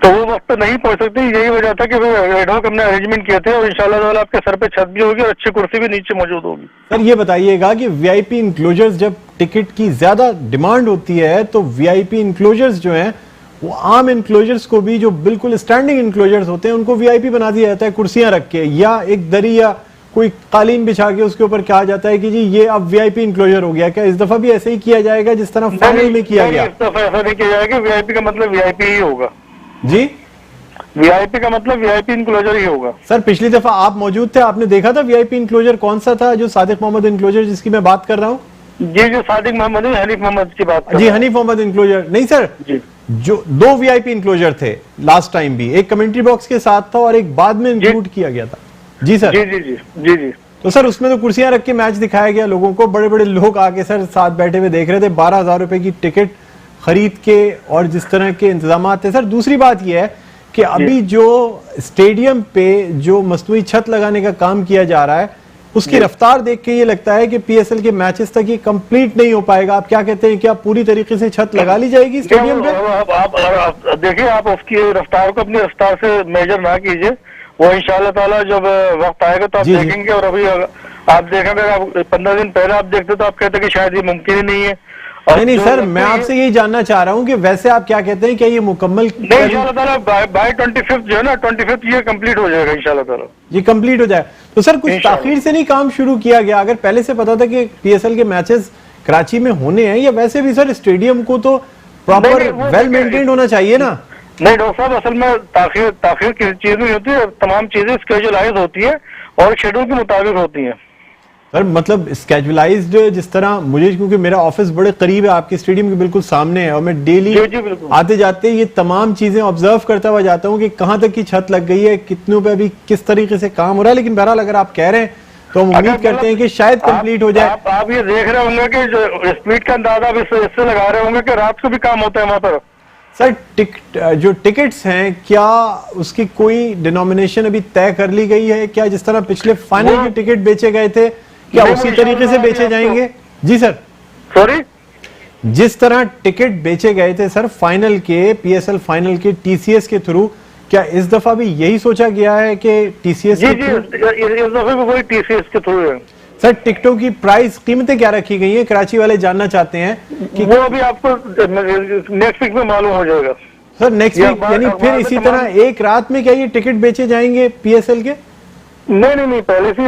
S4: तो वो वक्त नहीं पहुंच सकती। यही वजह था कि एडहॉक हमने अरेंजमेंट किए थे और इंशाल्लाह ताला आपके सर पे छत भी होगी और अच्छी कुर्सी भी नीचे मौजूद होगी।
S1: सर ये बताइएगा कि वीआईपी इंक्लोजर्स जब टिकट की ज्यादा डिमांड होती है तो वीआईपी इंक्लोजर्स जो हैं वो आम इंक्लोजर्स को भी, जो बिल्कुल स्टैंडिंग इंक्लोजर्स होते हैं, उनको वीआईपी बना दिया जाता है कुर्सियां रख के, या एक दरी या कोई कालीन बिछा के उसके ऊपर कहा जाता है कि जी ये अब वीआईपी इंक्लोजर हो गया। क्या इस दफा भी ऐसे ही किया जाएगा जिस तरह फाइनल में किया गया?
S4: इस दफा ऐसा नहीं किया जाएगा। वीआईपी का मतलब वीआईपी ही होगा
S1: जी।
S4: वीआईपी का मतलब वीआईपी इंक्लोजर ही होगा।
S1: सर पिछली दफा आप मौजूद थे, आपने देखा था वीआईपी इंक्लोजर कौन सा था? जो सादिक मोहम्मद इंक्लोजर जिसकी मैं बात कर रहा हूँ?
S4: जी, जो सादिक मोहम्मद हनीफ मोहम्मद की बात
S1: जी, हनीफ मोहम्मद इंक्लोजर नहीं सर
S4: जी।
S1: जो 2 वीआईपी इंक्लोजर थे लास्ट टाइम भी, एक कमेंट्री बॉक्स के साथ था और एक बाद में इंक्लूड किया गया था। जी सर।
S4: जी जी जी जी जी।
S1: तो सर उसमें तो कुर्सियां रख के मैच दिखाया गया लोगों को, बड़े बड़े लोग आके सर साथ बैठे हुए देख रहे थे। 12,000 रुपए की टिकट खरीद के और जिस तरह के इंतजाम थे। सर दूसरी बात यह है कि अभी जो स्टेडियम पे जो मसनूई छत लगाने का काम किया जा रहा है उसकी रफ्तार देख के ये लगता है कि पीएसएल के मैचेस तक ये कंप्लीट नहीं हो पाएगा। आप क्या कहते हैं, क्या पूरी तरीके से छत लगा ली जाएगी स्टेडियम पे?
S4: आप देखिए, आप उसकी रफ्तार को अपनी रफ्तार से मेजर ना कीजिए। वो इंशाल्लाह ताला जब वक्त आएगा तो आप देखेंगे। और अभी आप देखेंगे, आप 15 दिन पहले आप देखते तो आप कहते कि शायद ये मुमकिन ही नहीं है।
S1: नहीं सर, मैं आपसे यही जानना चाह रहा हूँ कि वैसे आप क्या कहते हैं, क्या ये मुकम्मल
S4: नहीं? इंशाल्लाह ताला बाय 25 जो है ना, 25 ये कंप्लीट हो जाएगा इंशाल्लाह ताला।
S1: ये कंप्लीट हो जाए तो सर कुछ ताखीर से नहीं काम शुरू किया गया? अगर पहले से पता था कि पीएसएल के मैचेस कराची में होने हैं, या वैसे भी सर स्टेडियम को तो प्रॉपर वेल मेंटेन्ड होना चाहिए ना?
S4: नहीं डॉक्टर साहब, असल में ताखीर किसी चीज में होती है, तमाम चीजें स्केजुलाइज होती है और शेड्यूल के मुताबिक होती है।
S1: सर मतलब स्केजुलाइज्ड जिस तरह, मुझे क्योंकि मेरा ऑफिस बड़े करीब है आपके स्टेडियम के बिल्कुल सामने है और मैं डेली आते जाते ये तमाम चीजें ऑब्जर्व करता हुआ जाता हूँ कि कहाँ तक की छत लग गई है, कितनों पे अभी किस तरीके से काम हो रहा है। लेकिन बहरहाल अगर आप कह रहे हैं तो हम उम्मीद करते हैं कि शायद कंप्लीट हो जाए।
S4: आप ये देख रहे होंगे कि जो स्पीड का अंदाजा आप इससे लगा रहे होंगे कि रात को भी काम होता है वहां पर।
S1: सर जो टिकट्स हैं, क्या उसकी कोई डिनोमिनेशन अभी तय कर ली गई है? क्या जिस तरह पिछले फाइनल के टिकट बेचे गए थे क्या उसी तरीके से बेचे जाएंगे? जी सर।
S4: सॉरी,
S1: जिस तरह टिकट बेचे गए थे सर फाइनल के, पीएसएल फाइनल के टीसीएस के थ्रू, क्या इस दफा भी यही सोचा गया है कि टीसीएस
S4: जी जी, इस दफा भी वही टीसीएस के थ्रू है।
S1: सर टिकटों की प्राइस कीमतें क्या रखी गई हैं? कराची वाले जानना चाहते हैं
S4: कि वो अभी आपको नेक्स्ट वीक में मालूम हो जाएगा।
S1: सर नेक्स्ट वीक यानी फिर इसी तरह एक रात में क्या ये टिकट बेचे जाएंगे पीएसएल के?
S4: नहीं, पहले भी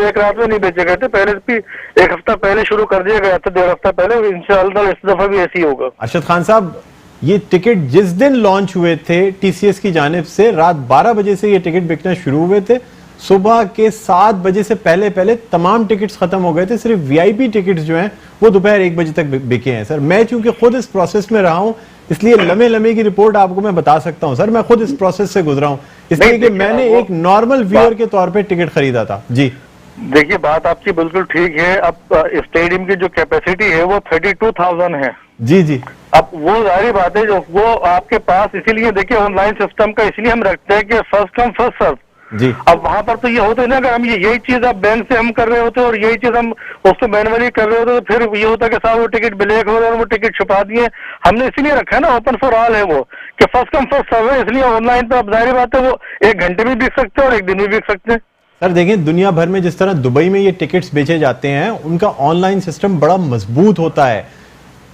S4: एक रात में नहीं बेचे गए थे, पहले भी एक हफ्ता पहले शुरू कर दिया गया था, 1.5 हफ्ता पहले। इंशाअल्लाह इस दफा भी ऐसी होगा।
S1: अरशद खान साहब, ये टिकट जिस दिन लॉन्च हुए थे टीसीएस की जानिब से, रात 12 बजे से ये टिकट बिकना शुरू हुए थे। सुबह के 7 बजे से पहले तमाम टिकट्स खत्म हो गए थे। सिर्फ वीआईपी टिकट्स जो हैं वो दोपहर 1 बजे तक बिके हैं। सर मैं चूंकि खुद इस प्रोसेस में रहा हूं इसलिए लम्हे की रिपोर्ट आपको मैं बता सकता हूं। सर मैं खुद इस प्रोसेस से गुजरा हूं, इसलिए कि मैंने एक नॉर्मल व्यूअर के तौर पे टिकट खरीदा था। जी
S4: देखिए, बात आपकी बिल्कुल ठीक है। अब स्टेडियम की जो कैपेसिटी है वो 32,000 है।
S1: जी जी।
S4: अब वो जाहिर बात है जो वो आपके पास, इसीलिए देखिए ऑनलाइन सिस्टम का इसलिए हम रखते हैं कि फर्स्ट कम फर्स्ट सर्व।
S1: जी।
S4: अब वहां पर तो ये होता है ना, अगर हम यही चीज अब बैंक से हम कर रहे होते और यही चीज हम उसको मैनुअली कर रहे होते तो फिर ये होता कि साहब वो टिकट ब्लैक हो रहा है और वो टिकट छुपा दिए। हमने इसीलिए रखा है ना, ओपन फॉर ऑल है वो, कि फर्स्ट कम फर्स्ट सर्व है। इसलिए ऑनलाइन पे अब जाहिर बात है वो 1 घंटे में बिक सकते हैं और 1 दिन में बिक सकते हैं।
S1: सर देखें, दुनिया भर में जिस तरह दुबई में ये टिकट्स बेचे जाते हैं उनका ऑनलाइन सिस्टम बड़ा मजबूत होता है।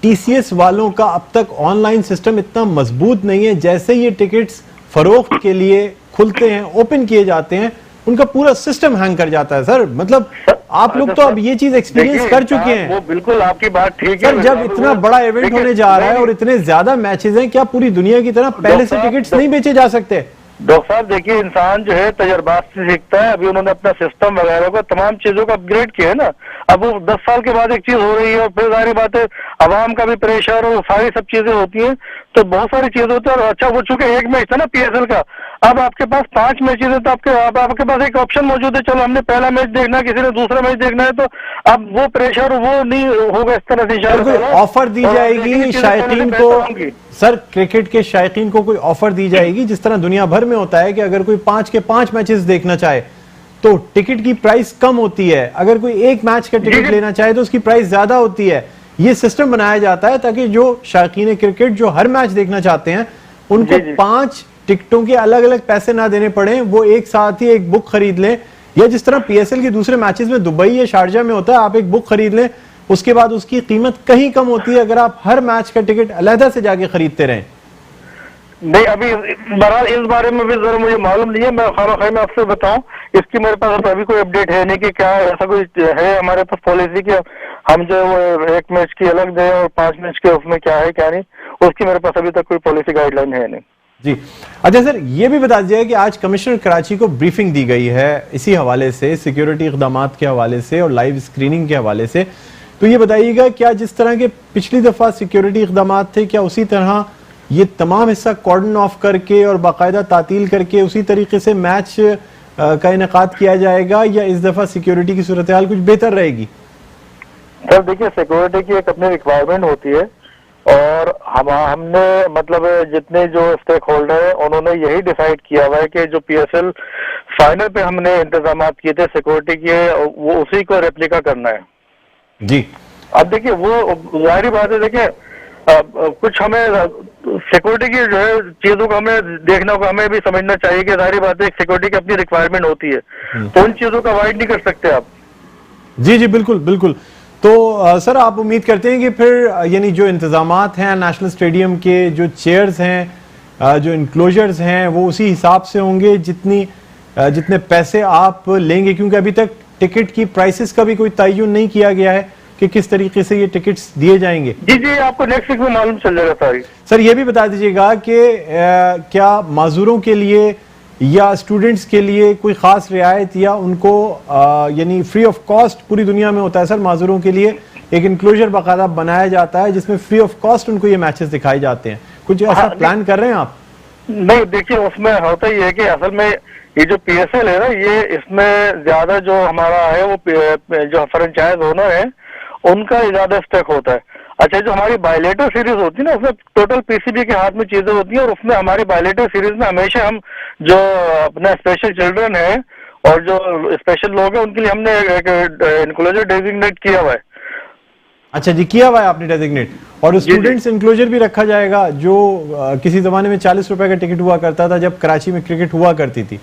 S1: टीसीएस वालों का अब तक ऑनलाइन सिस्टम इतना मजबूत नहीं है। जैसे ये टिकट्स फरोख्त के लिए खुलते हैं, ओपन किए जाते हैं, उनका पूरा सिस्टम हैंग कर जाता है। सर मतलब आप लोग तो अब ये चीज एक्सपीरियंस कर चुके हैं।
S4: वो बिल्कुल आपकी बात ठीक
S1: है। सर जब इतना बड़ा इवेंट होने जा रहा है और इतने ज्यादा मैचेस हैं, क्या पूरी दुनिया की तरह पहले से टिकट्स नहीं बेचे जा सकते?
S4: डॉक्टर साहब देखिए, इंसान जो है तजर्बात से सीखता है। अभी उन्होंने अपना सिस्टम वगैरह को तमाम चीजों का अपग्रेड किया है ना। अब वो 10 साल के बाद एक चीज हो रही है और फिर सारी बातें अवाम का भी प्रेशर और सारी सब चीजें होती हैं, तो बहुत सारी चीजें होती है। और अच्छा, वो चूंकि एक मैच था ना PSL का, अब आपके पास 5 मैचेज है, तो आपके पास एक ऑप्शन मौजूद है, चलो हमने पहला मैच देखना है, किसी ने दूसरा मैच देखना है, तो अब वो प्रेशर वो नहीं होगा इस तरह से। इंशाल्लाह
S1: ऑफर दी जाएगी शायकीन को, सर क्रिकेट के शायकीन को कोई ऑफर दी जाएगी, जिस तरह दुनिया भर में होता है कि अगर कोई 5 के 5 मैचेस देखना चाहे तो टिकट की प्राइस कम होती है, अगर कोई एक मैच का टिकट लेना चाहे तो उसकी प्राइस ज्यादा होती है। ये सिस्टम बनाया जाता है ताकि जो शायकीन क्रिकेट जो हर मैच देखना चाहते हैं उनको 5 टिकटों के अलग अलग पैसे ना देने पड़े, वो एक साथ ही एक बुक खरीद लें, या जिस तरह PSL के दूसरे मैचेस में दुबई या शारजा में होता है, आप एक बुक खरीद लें, उसके बाद उसकी कीमत कहीं कम होती है अगर आप हर मैच का टिकट अलहदा से जाके खरीदते रहें।
S4: नहीं, अभी बहरहाल इस बारे में भी जरा मुझे मालूम नहीं है। मैं खाना मैं आपसे बताऊं, इसकी मेरे पास अभी कोई अपडेट है नहीं कि क्या ऐसा कोई है हमारे पास पॉलिसी कि हम जो वो एक मैच की अलग दें और 5 मैच के उसमें क्या है क्या नहीं, उसकी मेरे पास अभी तक कोई पॉलिसी गाइडलाइन है नहीं
S1: जी। अच्छा सर, ये भी बता दीजिए कि आज कमिश्नर कराची को ब्रीफिंग दी गई है इसी हवाले से, सिक्योरिटी इक़दामात के हवाले से और लाइव स्क्रीनिंग के हवाले से, तो ये बताइएगा क्या जिस तरह के पिछली दफा सिक्योरिटी इक़दामात थे, क्या उसी तरह ये तमाम हिस्सा कॉर्डन ऑफ करके और बाकायदा तातील करके उसी तरीके से मैच का इनेकाद किया जाएगा, या इस दफा सिक्योरिटी की सूरत हाल कुछ बेहतर रहेगी?
S4: सर देखिए, सिक्योरिटी की एक अपनी रिक्वायरमेंट होती है और हमने मतलब जितने जो स्टेक होल्डर है उन्होंने यही डिसाइड किया हुआ है कि जो PSL फाइनल पे हमने इंतजाम किए थे सिक्योरिटी के, वो उसी को रेप्लिका करना है
S1: जी।
S4: अब देखिए, वो जाहिर बात है, देखिए कुछ हमें सिक्योरिटी की जो है चीजों को हमें देखना होगा, हमें भी समझना चाहिए कि जाहिर बात है सिक्योरिटी की अपनी रिक्वायरमेंट होती है, तो उन चीजों का अवॉइड नहीं कर सकते आप।
S1: जी जी बिल्कुल बिल्कुल। तो सर आप उम्मीद करते हैं कि फिर यानी जो इंतजामात हैं नेशनल स्टेडियम के, जो चेयर्स हैं, जो इनक्लोजर्स हैं, वो उसी हिसाब से होंगे जितने पैसे आप लेंगे, क्योंकि अभी तक टिकट की प्राइसेस का भी कोई तयन नहीं किया गया है कि किस तरीके से ये टिकट्स दिए जाएंगे?
S4: जी जी, आपको नेक्स्ट वीक में मालूम चल जाएगा सारी।
S1: सर ये भी बता दीजिएगा कि क्या माजूरों के लिए या स्टूडेंट्स के लिए कोई खास रियायत या उनको यानी फ्री ऑफ कॉस्ट पूरी दुनिया में होता है सर, माजूरों के लिए एक इनक्लोजर बाकायदा बनाया जाता है जिसमें फ्री ऑफ कॉस्ट उनको ये मैचेस दिखाए जाते हैं, कुछ ऐसा प्लान कर रहे हैं आप?
S4: नहीं देखिए, उसमें होता ही है कि असल में ये जो PSL है ना, ये इसमें ज्यादा जो हमारा है वो जो फ्रेंचाइज ओनर है उनका ज्यादा स्टेक होता है। अच्छा, जो हमारी बायलेटर सीरीज होती है ना, उसमें टोटल PCB के हाथ में चीजें होती हैं और उसमें हमारी बायलेटर सीरीज में हमेशा हम जो अपना स्पेशल चिल्ड्रन है और जो स्पेशल लोग हैं उनके लिए हमने एक इनक्लोजर डेजिग्नेट किया हुआ है।
S1: अच्छा जी, किया हुआ है आपने डेजिग्नेट, और स्टूडेंट्स इनक्लोजर भी रखा जाएगा जो किसी जमाने में 40 रुपए का टिकट हुआ करता था जब कराची में क्रिकेट हुआ करती थी।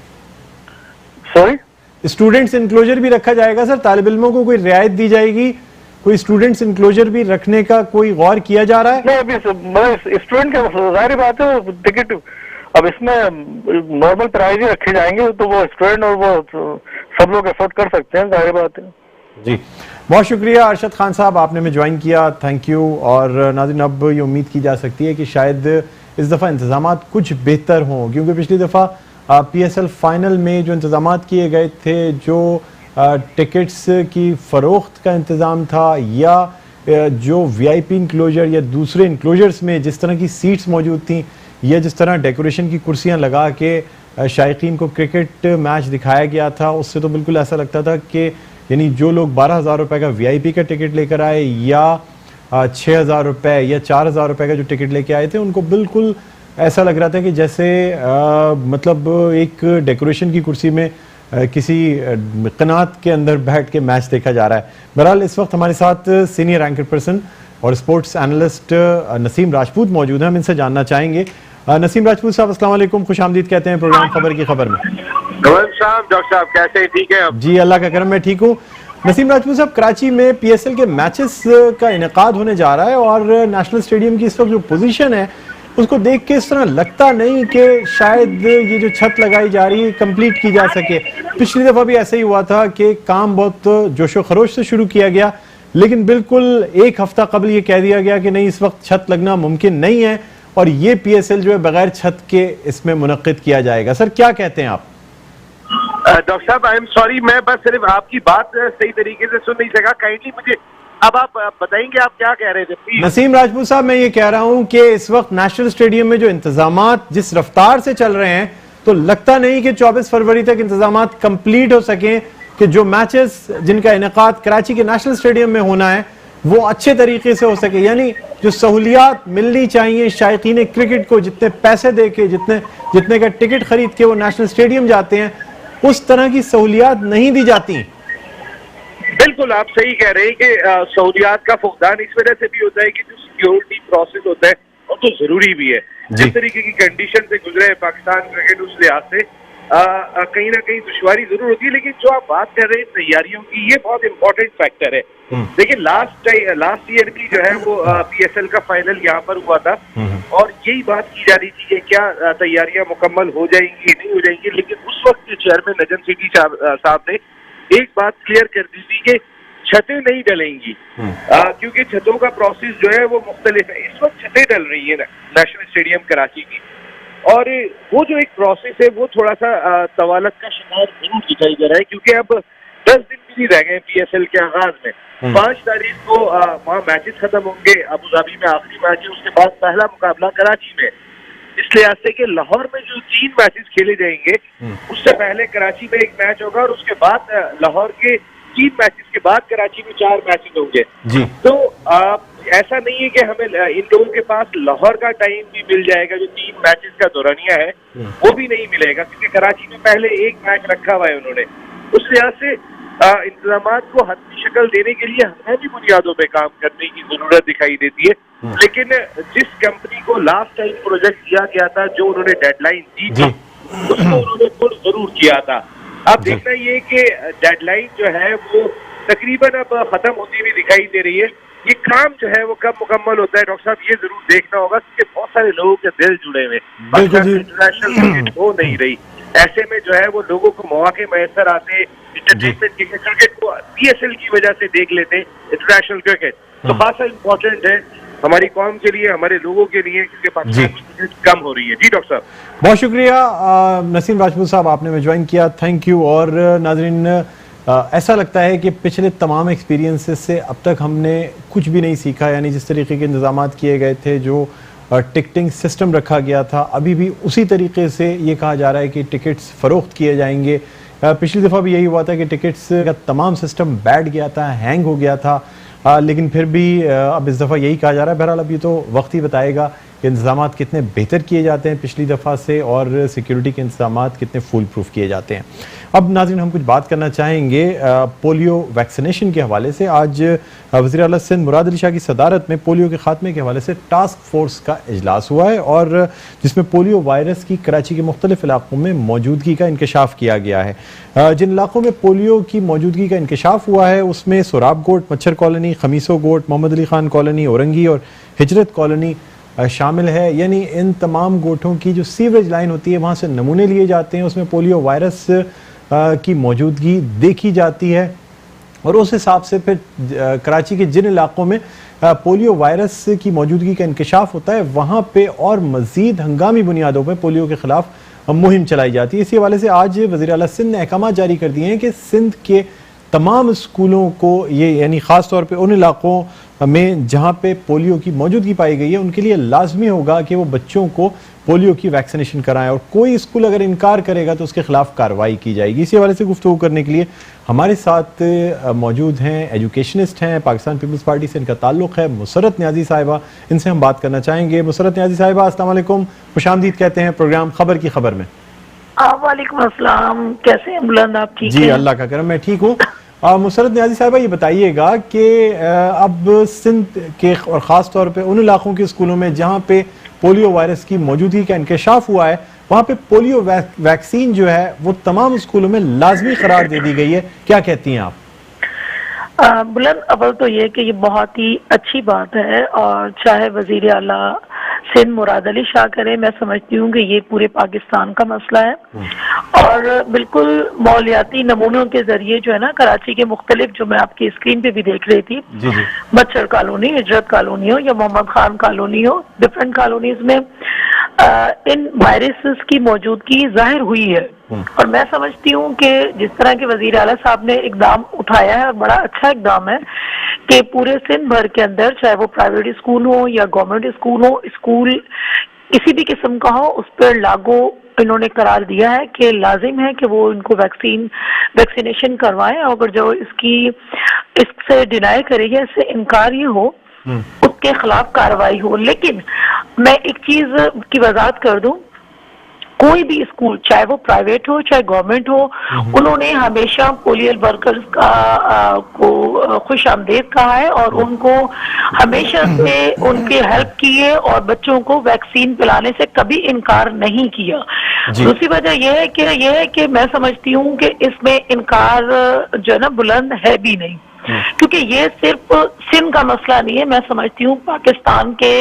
S4: सॉरी,
S1: स्टूडेंट्स इनक्लोजर भी रखा जाएगा सर? तालिब इल्मों को कोई रियायत दी जाएगी? कोई स्टूडेंट्स इनक्लोजर भी रखने का कोई गौर किया जा रहा है?
S4: नहीं, अभी स्टूडेंट का जाहिर बात है वो टिकट, अब इसमें नॉर्मल प्राइस ही रखे जाएंगे, तो वो स्टूडेंट और वो सब लोग अफोर्ड कर सकते हैं, जाहिर बात है
S1: जी। बहुत शुक्रिया अरशद खान साहब, आपने हमें ज्वाइन किया, थैंक यू। और नाज़रीन, अब ये उम्मीद की जा सकती है कि शायद इस दफ़ा इंतजामात कुछ बेहतर हों, क्योंकि पिछली दफ़ा PSL फाइनल में जो इंतजामात किए गए थे, जो टिकट्स की फ़रोख्त का इंतज़ाम था या जो VIP इंक्लोजर या दूसरे इंक्लोजर्स में जिस तरह की सीट्स मौजूद थी या जिस तरह डेकोरेशन की कुर्सियां लगा के शायकीन को क्रिकेट मैच दिखाया गया था, उससे तो बिल्कुल ऐसा लगता था कि यानी जो लोग 12,000 रुपये का VIP का टिकट लेकर आए या 6,000 रुपये या 4,000 रुपये का जो टिकट लेके आए थे, उनको बिल्कुल ऐसा लग रहा था कि जैसे मतलब एक डेकोरेशन की कुर्सी में किसी कनात के अंदर बैठ के मैच देखा जा रहा है। बहरहाल इस वक्त हमारे साथ सीनियर एंकर पर्सन और स्पोर्ट्स एनालिस्ट नसीम राजपूत मौजूद हैं, हम इनसे जानना चाहेंगे। नसीम राजपूत साहब, अस्सलाम वालेकुम, खुश आमदीद कहते हैं प्रोग्राम खबर की खबर में।
S5: डॉक्टर साहब कैसे, ठीक है?
S1: जी अल्लाह का करम, मैं ठीक हूँ। नसीम राजपूत साहब, कराची में PSL के मैचेस का इनेकाद होने जा रहा है और नेशनल स्टेडियम की इस वक्त जो पोजीशन है उसको देख के इस तरह लगता नहीं कि शायद ये जो छत लगाई जा रही है कंप्लीट की जा सके। पिछली दफा भी ऐसा ही हुआ था कि काम बहुत जोशो खरोश से शुरू किया गया, लेकिन बिल्कुल एक हफ्ता कबल ये कह दिया गया कि नहीं, इस वक्त छत लगना मुमकिन नहीं है और ये PSL जो है बगैर छत के इसमें मुनक्किद किया जाएगा। सर क्या कहते हैं आप?
S5: डॉक्टर साहब आई एम सॉरी, मैं बस सिर्फ आपकी बात सही तरीके से सुन नहीं सका। काइंडली मुझे अब आप बताएंगे आप क्या कह रहे थे प्लीज।
S1: नसीम राजपूत साहब, मैं ये कह रहा हूं कि इस वक्त नेशनल स्टेडियम में जो इंतजामात जिस रफ्तार से चल रहे हैं तो लगता नहीं कि 24 फरवरी तक इंतजामात कंप्लीट हो सकें कि जो मैचेस जिनका इनेकाद कराची के नेशनल स्टेडियम में होना है वो अच्छे तरीके से हो सके। यानी जो सहूलियात मिलनी चाहिए शायकीन क्रिकेट को, जितने पैसे दे के जितने का टिकट खरीद के वो नेशनल स्टेडियम जाते हैं, उस तरह की सहूलियात नहीं दी जाती।
S5: बिल्कुल आप सही कह रहे हैं कि सहूलियात का फुकदान इस वजह से भी होता है कि जो सिक्योरिटी प्रोसेस होता है वो तो जरूरी भी है। जिस तरीके की कंडीशन से गुजरे है पाकिस्तान क्रिकेट, उस लिहाज से कहीं ना कहीं दुश्वारी जरूर होती है। लेकिन जो आप बात कर रहे हैं तैयारियों की, ये बहुत इंपॉर्टेंट फैक्टर है। देखिए लास्ट ईयर की जो है वो PSL का फाइनल यहाँ पर हुआ था और यही बात की जा रही थी कि क्या तैयारियां मुकम्मल हो जाएंगी नहीं हो जाएंगी। लेकिन उस वक्त के चेयरमैन नजम सिद्दीकी साहब ने एक बात क्लियर कर दी थी कि छतें नहीं डलेंगी, क्योंकि छतों का प्रोसेस जो है वो मुख्तलिफ है। इस वक्त छतें डल रही है नेशनल स्टेडियम कराची की, और वो जो एक प्रोसेस है वो थोड़ा सा तवालत का शिकार जरूर दिखाई दे रहा है, क्योंकि अब 10 दिन भी नहीं रह गए PSL के आगाज में। 5 तारीख को वहाँ मैचेस खत्म होंगे, अबू धाबी में आखिरी मैच है, उसके बाद पहला मुकाबला कराची में। इस लिहाज से कि लाहौर में जो 3 मैचेस खेले जाएंगे उससे पहले कराची में एक मैच होगा और उसके बाद लाहौर के 3 मैचेस के बाद कराची में 4 मैचेस होंगे। तो ऐसा नहीं है कि हमें इन लोगों के पास लाहौर का टाइम भी मिल जाएगा, जो 3 मैचेस का दौरानिया है वो भी नहीं मिलेगा, क्योंकि कराची में पहले एक मैच रखा हुआ है उन्होंने। उस लिहाज से इंतजामात को हतमी शक्ल देने के लिए हमें भी बुनियादों पे काम करने की जरूरत दिखाई देती है। लेकिन जिस कंपनी को लास्ट टाइम प्रोजेक्ट दिया गया था, जो उन्होंने डेडलाइन दी थी, उसको उन्होंने फुल जरूर किया था। अब देखना ये कि डेडलाइन जो है वो तकरीबन अब खत्म होती हुई दिखाई दे रही है। ये काम जो है वो कब मुकम्मल होता है डॉक्टर साहब, ये जरूर देखना होगा, क्योंकि बहुत सारे लोगों के दिल जुड़े हुए इंटरनेशनल क्रिकेट हो नहीं रही। ऐसे में जो है वो लोगों को मौके मैसर आते, इंटरटेनमेंट क्रिकेट को PSL की वजह से देख लेते इंटरनेशनल क्रिकेट। तो खासा इम्पोर्टेंट है हमारी कौम के लिए, हमारे लोगों के लिए, क्योंकि पाकिस्तान में क्रिकेट कम हो रही है। जी डॉक्टर साहब
S1: बहुत शुक्रिया। नसीम राजपूत साहब आपने ज्वाइन किया, थैंक यू। और नाजरीन, ऐसा लगता है कि पिछले तमाम एक्सपीरियंसेस से अब तक हमने कुछ भी नहीं सीखा। यानी जिस तरीके के इंतजामात किए गए थे, जो टिकटिंग सिस्टम रखा गया था, अभी भी उसी तरीके से ये कहा जा रहा है कि टिकट्स फ़रोख्त किए जाएंगे। पिछली दफ़ा भी यही हुआ था कि टिकट्स का तमाम सिस्टम बैठ गया था, हैंग हो गया था, लेकिन फिर भी अब इस दफ़ा यही कहा जा रहा है। बहरहाल अब ये तो वक्त ही बताएगा कि इंतजामात कितने बेहतर किए जाते हैं पिछली दफ़ा से और सिक्योरिटी के इंतजामात कितने फुल प्रूफ किए जाते हैं। अब नाज़रीन, हम कुछ बात करना चाहेंगे पोलियो वैक्सीनेशन के हवाले से। आज वज़ीर आला सिंध मुराद अली शाह की सदारत में पोलियो के खात्मे के हवाले से टास्क फोर्स का इजलास हुआ है, और जिसमें पोलियो वायरस की कराची के मुख्तलिफ इलाकों में मौजूदगी का इंकशाफ किया गया है। जिन इलाकों में पोलियो की मौजूदगी का इंकशाफ हुआ है उसमें सोराब गोट, मच्छर कॉलोनी, खमीसो गोट, मोहम्मद अली खान कॉलोनी, औरंगी और हिजरत कॉलोनी शामिल है। यानी इन तमाम गोठों की जो सीवरेज लाइन होती है वहाँ से नमूने लिए जाते हैं, उसमें पोलियो वायरस की मौजूदगी देखी जाती है, और उस हिसाब से फिर कराची के जिन इलाकों में पोलियो वायरस की मौजूदगी का इंकशाफ होता है वहाँ पे और मज़ीद हंगामी बुनियादों पर पोलियो के ख़िलाफ़ मुहिम चलाई जाती है। इसी हवाले से आज वज़ीर आला सिंध ने अहकाम जारी कर दिए हैं कि सिंध के तमाम स्कूलों को ये, यानी ख़ास तौर पे उन इलाकों में जहाँ पे पोलियो की मौजूदगी पाई गई है, उनके लिए लाजमी होगा कि वो बच्चों को पोलियो की वैक्सीनेशन कराएं, और कोई स्कूल अगर इनकार करेगा तो उसके खिलाफ कार्रवाई की जाएगी। इसी हवाले से गुफ्तगू करने के लिए हमारे साथ मौजूद हैं, एजुकेशनिस्ट हैं, पाकिस्तान पीपल्स पार्टी से इनका ताल्लुक़ है, मुसरत न्याजी साहिबा। इनसे हम बात करना चाहेंगे। मुसरत न्याजी साहिबा, अस्सलाम वालेकुम, खुशामदीद कहते हैं प्रोग्राम खबर की खबर में।
S6: वालेकुम अस्सलाम, कैसे हैं बुलंद, आप ठीक
S1: जी, अल्लाह का करम, मैं ठीक हूँ। मुसरत न्याजी साहिबा, ये बताइएगा कि अब सिंध के और ख़ास तौर पे उन इलाकों के स्कूलों में जहाँ पे पोलियो वायरस की मौजूदगी का इंकशाफ हुआ है, वहाँ पे पोलियो वैक्सीन जो है वो तमाम स्कूलों में लाजमी करार दे दी गई है, क्या कहती हैं आप?
S6: बुलंद, अव्वल तो ये कि ये बहुत ही अच्छी बात है, और चाहे वजीर आला सिंध मुराद अली शाह करे। मैं समझती हूँ कि ये पूरे पाकिस्तान का मसला है और बिल्कुल मौलियाती नमूनों के जरिए जो है ना, कराची के मुख्तलिफ, जो मैं आपकी स्क्रीन पे भी देख रही थी, बच्चर कॉलोनी, हिजरत कॉलोनी हो या मोहम्मद खान कॉलोनी हो, डिफरेंट कॉलोनीज में इन वायरसेस की मौजूदगी जाहिर हुई है। और मैं समझती हूँ कि जिस तरह के वजीर आला साहब ने इकदाम उठाया है, बड़ा अच्छा इकदाम है कि पूरे सिंध भर के अंदर, चाहे वो प्राइवेट स्कूल हो या गवर्नमेंट स्कूल हो, स्कूल किसी भी किस्म का हो, उस पर लागू इन्होंने करार दिया है कि लाजिम है कि वो इनको वैक्सीनेशन करवाएं। अगर जो इससे डिनाई करेगा, इससे इनकार ये हो, उसके खिलाफ कार्रवाई हो। लेकिन मैं एक चीज की वजाहत कर दूं, कोई भी स्कूल, चाहे वो प्राइवेट हो चाहे गवर्नमेंट हो, उन्होंने हमेशा पोलियो वर्कर्स को खुश आमदेद कहा है और उनको हमेशा से उनकी हेल्प की है और बच्चों को वैक्सीन पिलाने से कभी इनकार नहीं किया। दूसरी वजह यह है कि मैं समझती हूँ कि इसमें इनकार जो है ना बुलंद है भी नहीं, क्योंकि ये सिर्फ सिंध का मसला नहीं है। मैं समझती हूँ पाकिस्तान के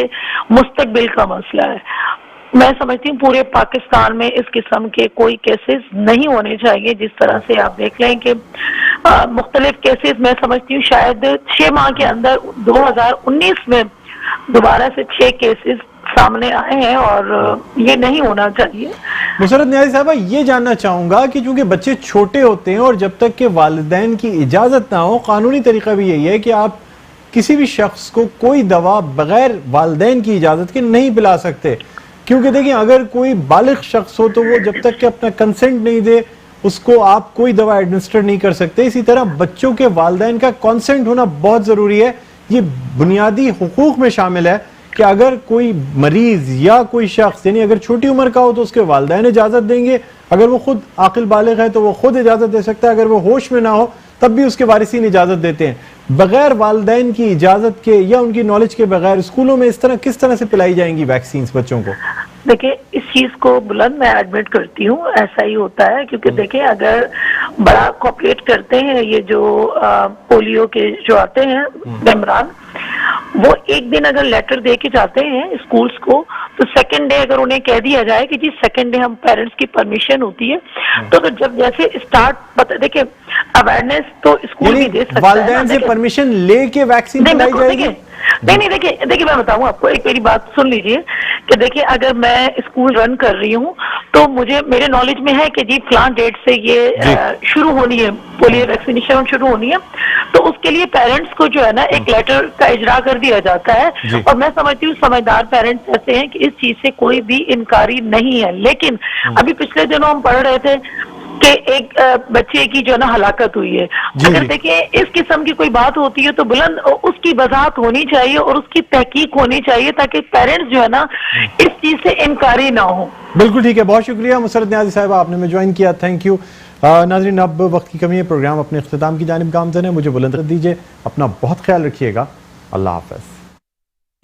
S6: मुस्तकबिल का मसला है। मैं समझती हूँ पूरे पाकिस्तान में इस किस्म के कोई केसेस नहीं होने चाहिए। जिस तरह से आप देख लें कि मुख्तलिफ केसेस, मैं समझती हूँ शायद 6 माह के अंदर 2019 में दोबारा से 6 केसेस सामने आए हैं और ये नहीं होना चाहिए।
S1: मुसरत न्याज़ी साहबा, ये जानना चाहूंगा कि चूंकि बच्चे छोटे होते हैं और जब तक के वालिदैन की इजाजत ना हो, कानूनी तरीका भी यही है कि आप किसी भी शख्स को कोई दवा बगैर वालिदैन की इजाजत के नहीं पिला सकते। क्योंकि देखिए, अगर कोई बालिग शख्स हो तो वो जब तक कि अपना कंसेंट नहीं दे, उसको आप कोई दवा एडमिनिस्टर नहीं कर सकते। इसी तरह बच्चों के वालिदैन का कंसेंट होना बहुत जरूरी है। ये बुनियादी हुकूक में शामिल है कि अगर कोई मरीज या कोई शख्स, यानी अगर छोटी उम्र का हो तो उसके वालिदैन इजाजत देंगे, अगर वो खुद आकिल बालिग है तो वो खुद इजाजत दे सकता है, अगर वो होश में ना हो तब भी उसके वारिसीन इजाजत देते हैं। बगैर वालिदैन की इजाजत के या उनकी नॉलेज के बगैर स्कूलों में इस तरह किस तरह से पिलाई जाएंगी वैक्सीन बच्चों को?
S6: देखिए, इस चीज को बुलंद मैं एडमिट करती हूँ, ऐसा ही होता है। क्योंकि देखिए, अगर बड़ा कोऑपरेट करते हैं ये जो पोलियो के जो आते हैं मेंबरान, वो एक दिन अगर लेटर दे के जाते हैं स्कूल्स को, तो सेकंड डे अगर उन्हें कह दिया जाए कि जी सेकंड डे हम पेरेंट्स की परमिशन होती है, तो जब जैसे स्टार्ट पता, देखिए अवेयरनेस तो स्कूल भी दे सकता है।
S1: वालिदैन से परमिशन लेके वैक्सीन पिलाई जाएगी?
S6: नहीं, देखिए मैं बताऊं आपको, एक मेरी बात सुन लीजिए कि देखिए, अगर मैं स्कूल रन कर रही हूँ तो मेरे नॉलेज में है कि जी फलां डेट से ये शुरू होनी है, पोलियो वैक्सीनेशन शुरू होनी है, तो उसके लिए पेरेंट्स को जो है ना एक लेटर का इजरा कर दिया जाता है। और मैं समझती हूँ समझदार पेरेंट्स ऐसे हैं कि इस चीज से कोई भी इनकारी नहीं है। लेकिन अभी पिछले दिनों हम पढ़ रहे थे कि एक बच्चे की जो है ना हलाकत हुई है। अगर देखिए इस किस्म की कोई बात होती है तो बुलंद उसकी वजाहत होनी चाहिए और उसकी तहकीक होनी चाहिए, ताकि पेरेंट्स जो है ना इस चीज से इनकारी ना हो।
S1: बिल्कुल ठीक है, बहुत शुक्रिया मुसरत न्याज़ी साहिबा, आपने में ज्वाइन किया, थैंक यू। नाज़रीन, अब वक्त की कमी है, प्रोग्राम अपने इख्तिताम की जानिब गामज़न है। मुझे बुलंद कर दीजिए, अपना बहुत ख्याल रखिएगा, अल्लाह हाफ़िज़।